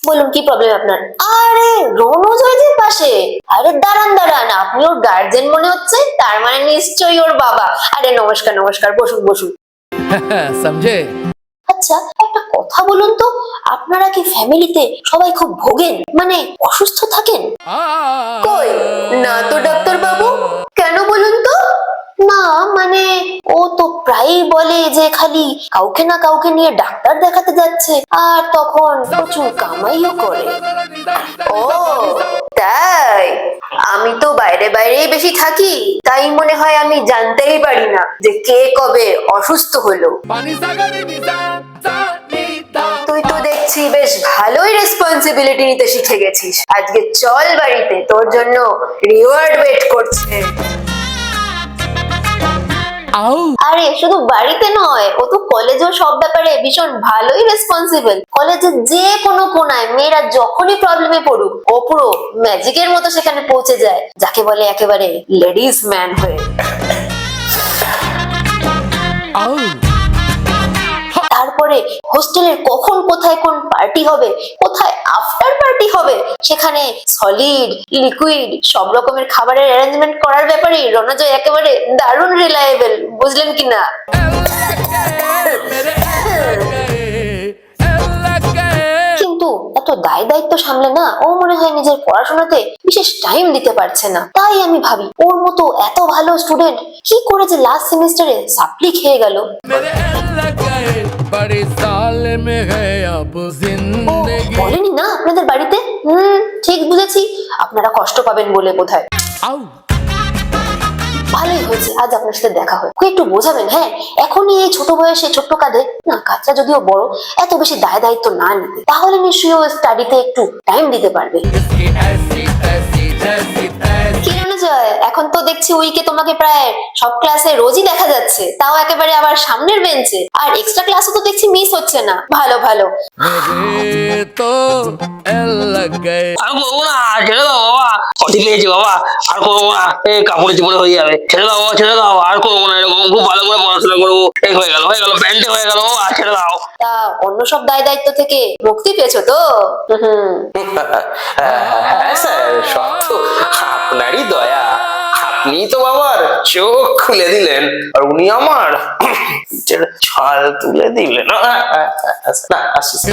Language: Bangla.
বলুন কি প্রবলেম আপনার? আরে রণজয়দের পাশে? আরে দাঁড়ান দাঁড়ান, আপনি ওর গার্জেন মনে হচ্ছে, তার মানে নিশ্চয়ই ওর বাবা। আরে নমস্কার নমস্কার, বসুন বসুন। समझे? আচ্ছা একটা কথা বলুন তো, আপনারা কি ফ্যামিলিতে সবাই খুব ভোগেন, মানে অসুস্থ থাকেন? কই না তো ডাক্তার বাবু, কেন বলুন তো? না মানে ও তো প্রায়ই বলে যে খালি কাউকে না কাউকে নিয়ে ডাক্তার দেখাতে যাচ্ছে, আর তখন প্রচুর কামাইও করে। ও তাই? আমি তো বাইরে বাইরেই বেশি থাকি, তাই মনে হয় আমি জানতেই পারি না যে কে কবে অসুস্থ হলো। তুই তো দেখছি বেশ ভালোই রেসপন্সিবিলিটি নিতে শিখে গেছিস। আজকে চল বাড়িতে, তোর জন্য রিওয়ার্ড ওয়েট করছে। আরে শুধু বাড়িতে নয়, ও তো কলেজেও সব ব্যাপারে ভীষণ ভালোই রেসপন্সিবল। কলেজে যে কোনো কোনায় মেয়েরা যখনই প্রবলেমে পড়ুক, ও পুরো ম্যাজিকের মতো সেখানে পৌঁছে যায়, যাকে বলে একেবারে লেডিস ম্যান হয়ে। তারপরে হোস্টেলের কখন কোথায় কোন পার্টি হবে, কোথায় আফটার পার্টি হবে, সেখানে সলিড লিকুইড সব রকমের খাবারের অ্যারেঞ্জমেন্ট করার ব্যাপারে রণজয় একেবারে দারুণ রিলায়েবল, বুঝলেন কিনা? কিন্তু এত দায় দায়িত্ব সামলে না ও মনে হয় নিজের পড়াশোনাতে বিশেষ টাইম দিতে পারছে না। তাই আমি ভাবি ওর মতো এত ভালো স্টুডেন্ট কি করে যে লাস্ট সেমিস্টারে সাপ্লি খেয়ে গেল। বলেনি না আপনাদের বাড়িতে? ঠিক বুঝেছি, আপনারা কষ্ট পাবেন বলে বোধহয়। ভালোই হয়েছে আজ আপনার সাথে দেখা হয়, একটু বোঝাবেন। হ্যাঁ এখনই এই ছোট বয়সে ছোট্ট কাঁধে না, কাজটা যদিও বড়, এত বেশি দায় দায়িত্ব না নিতে, তাহলে নিশ্চয়ই ও স্টাডিতে একটু টাইম দিতে পারবে। কি রণজয়, এখন তো দেখছি উইকে তোমাকে প্রায় সব ক্লাসে রোজই দেখা যাচ্ছে, তাও একেবারে আবার সামনের বেঞ্চে, আর এক্সট্রা ক্লাসও তো দেখছি মিস হচ্ছে না। ভালো ভালো। ছেড়ে দাও বাবা, কটি পেয়েছি বাবা, আর করবো না, কাপড়ের জীবনে হয়ে যাবে, ছেড়ে দাও বাবা, ছেড়ে দাও, আর করবো না এরকম, খুব ভালো করে পড়াশোনা করবো, হয়ে গেল প্যান্টে হয়ে গেল, আর ছেড়ে দাও। তা অন্য সব দায় দায়িত্ব থেকে মুক্তি পেয়েছো তো? হ্যাঁ স্যার, সব তো আপনারই দয়া। আপনি তো বাবার চোখ খুলে দিলেন, আর উনি আমার ছাল তুলে দিলেন। না আসছি।